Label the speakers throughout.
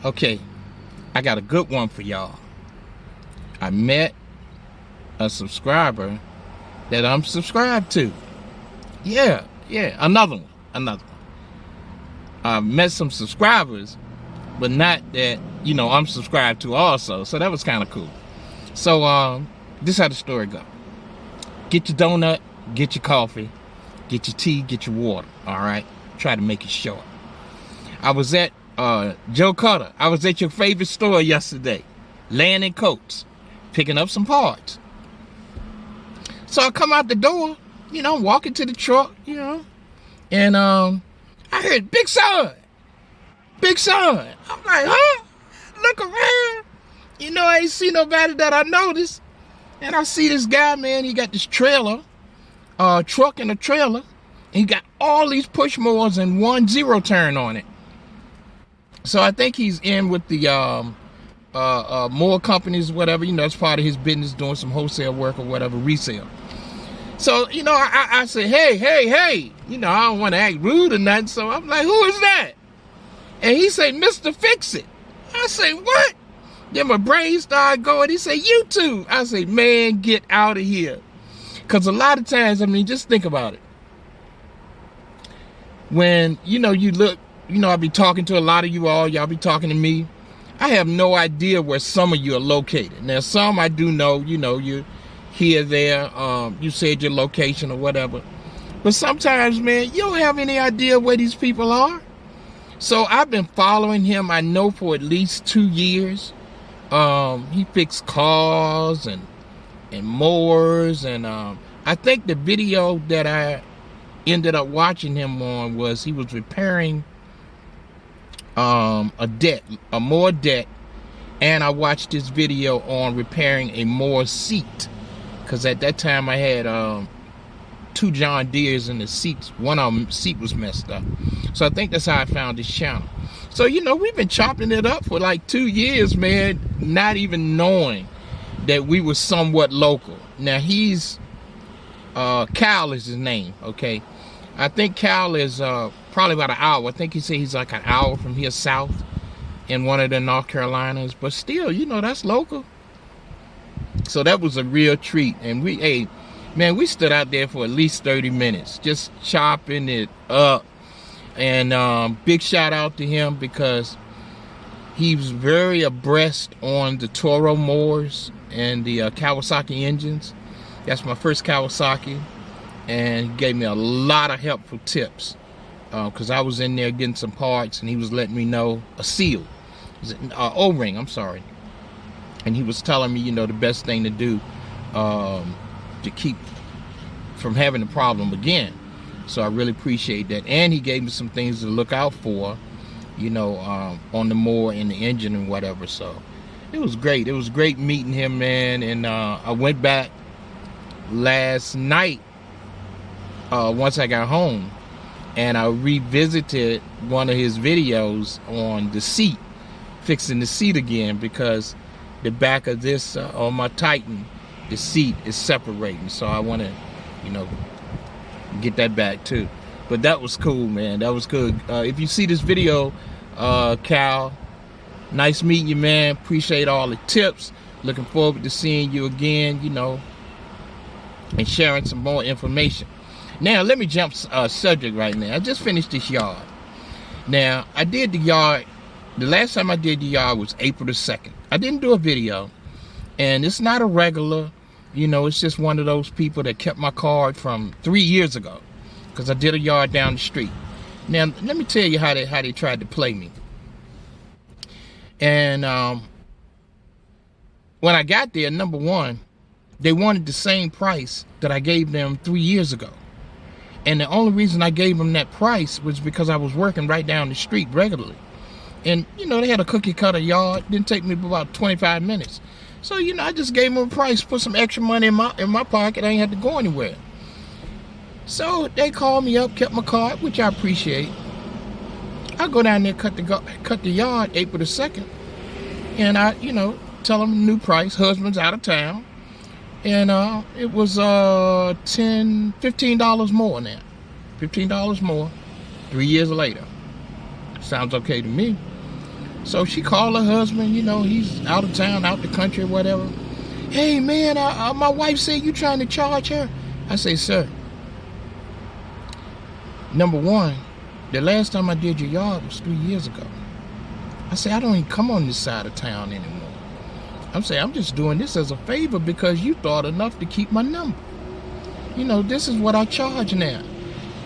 Speaker 1: Okay, I got a good one for y'all. I met a subscriber that I'm subscribed to. Yeah, another one. I met some subscribers, but not that, I'm subscribed to also. So that was kind of cool. So this is how the story go. Get your donut, get your coffee, get your tea, get your water. All right, try to make it short. I was at Joe Cutter. I was at your favorite store yesterday, Land and Coats, picking up some parts. So I come out the door, walking to the truck, and I heard Big Son. I'm like, huh? Look around. I ain't see nobody that I noticed. And I see this guy, man, he got this trailer, truck and a trailer, and he got all these push mowers and 1 0 turn on it. So I think he's in with the more companies, whatever, it's part of his business, doing some wholesale work or whatever, resale. So, I said, hey, I don't want to act rude or nothing. So I'm like, who is that? And he said, Mr. Fixit. I say, what? Then my brain started going. He said, you too. I say, man, get out of here. Because a lot of times, just think about it. When, you look, I'll be talking to a lot of you all. Y'all be talking to me. I have no idea where some of you are located. Now, some I do know, you're here, there. You said your location or whatever. But sometimes, man, you don't have any idea where these people are. So I've been following him, I know, for at least 2 years. He fixed cars and mowers. And I think the video that I ended up watching him on was he was repairing a mower deck, and I watched this video on repairing a mower seat, because at that time I had 2 John Deeres in the seats. One of them seat was messed up. So I think that's how I found this channel. So we've been chopping it up for like 2 years, man, not even knowing that we were somewhat local. Now he's Cal is his name, okay? I think Cal is probably about an hour. I think he said he's like an hour from here south in one of the North Carolinas. But still, that's local. So that was a real treat. And we stood out there for at least 30 minutes, just chopping it up. And big shout out to him, because he was very abreast on the Toro mowers and the Kawasaki engines. That's my first Kawasaki. And he gave me a lot of helpful tips, because I was in there getting some parts, and he was letting me know a seal, O-ring, I'm sorry. And he was telling me, the best thing to do to keep from having the problem again. So I really appreciate that. And he gave me some things to look out for, on the mower and the engine and whatever. So it was great. It was great meeting him, man. And I went back last night, once I got home, and I revisited one of his videos on the seat, fixing the seat again, because the back of this on my Titan, the seat is separating. So I want to, get that back too. But that was cool, man. That was good. If you see this video, Cal, nice meeting you, man. Appreciate all the tips. Looking forward to seeing you again, and sharing some more information. Now, let me jump subject right now. I just finished this yard. Now, I did the yard. The last time I did the yard was April the 2nd. I didn't do a video. And it's not a regular, it's just one of those people that kept my card from 3 years ago, because I did a yard down the street. Now, let me tell you how they tried to play me. And when I got there, number one, they wanted the same price that I gave them 3 years ago. And the only reason I gave them that price was because I was working right down the street regularly. And, they had a cookie cutter yard. Didn't take me about 25 minutes. So, I just gave them a price, put some extra money in my pocket. I ain't had to go anywhere. So they called me up, kept my card, which I appreciate. I go down there, cut the yard April the 2nd. And I, tell them the new price. Husband's out of town. And it was $15 more now. $15 more 3 years later. Sounds okay to me. So she called her husband, you know, he's out of town, out the country, whatever. Hey man, my wife said you trying to charge her. I say, sir, number one, the last time I did your yard was 3 years ago. I say, I don't even come on this side of town anymore. I'm saying, I'm just doing this as a favor because you thought enough to keep my number. You know, this is what I charge now.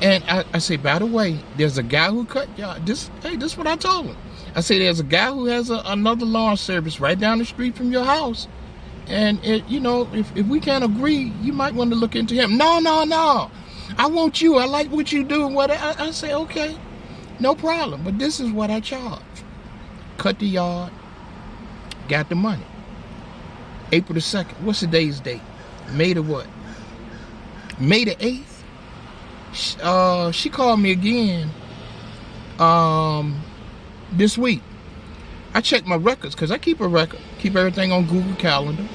Speaker 1: And I say, by the way, there's a guy who cut y'all. This is what I told him. I say, there's a guy who has another lawn service right down the street from your house. And, you know, if we can't agree, you might want to look into him. No. I want you. I like what you do. What I say, okay, no problem. But this is what I charge. Cut the yard. Got the money. April the 2nd. What's today's date? May the what? May the 8th. She called me again this week. I checked my records because I keep a record, keep everything on Google Calendar.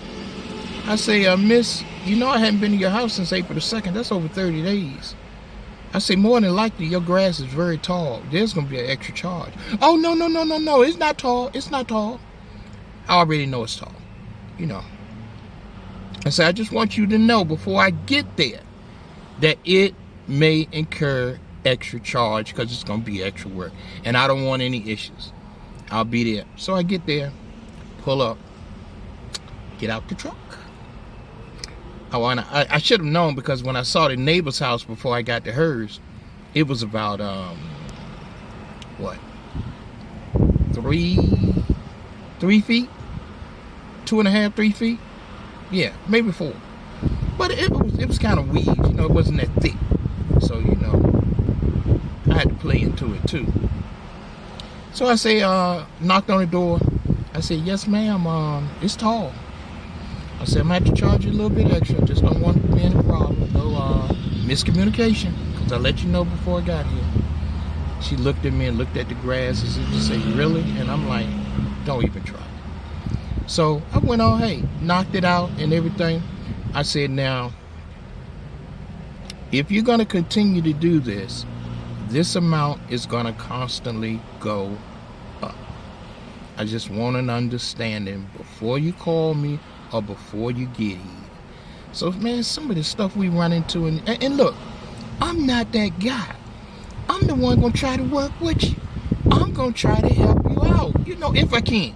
Speaker 1: I say, miss, you know I haven't been to your house since April the 2nd. That's over 30 days. I say, more than likely your grass is very tall. There's going to be an extra charge. Oh, no. It's not tall. It's not tall. I already know it's tall. You know. I say, I just want you to know before I get there that it may incur extra charge because it's going to be extra work. And I don't want any issues. I'll be there. So I get there, pull up, get out the truck. I should have known because when I saw the neighbor's house before I got to hers, it was about, what? 3 feet? 2.5, 3 feet? Yeah, maybe 4. But it was kind of weeds, you know, it wasn't that thick. So, you know, I had to play into it too. So I say, knocked on the door. I said, yes, ma'am, it's tall. I said, I'm going to have to charge you a little bit extra. Just don't want to be any problem. No miscommunication. Because I let you know before I got here. She looked at me and looked at the grass and she said, really? And I'm like, don't even try. So I went on, hey, knocked it out and everything. I said, now, if you're going to continue to do this, this amount is going to constantly go up. I just want an understanding before you call me or before you get here. So, man, some of the stuff we run into, and look, I'm not that guy. I'm the one going to try to work with you. I'm going to try to help you out, you know, if I can,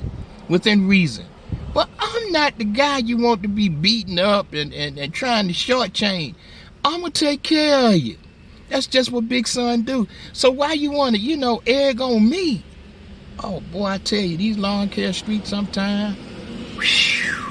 Speaker 1: within reason. But I'm not the guy you want to be beating up and trying to shortchange. I'm going to take care of you. That's just what Big Son do. So why you want to, you know, egg on me? Oh, boy, I tell you, these lawn care streets sometimes, whew,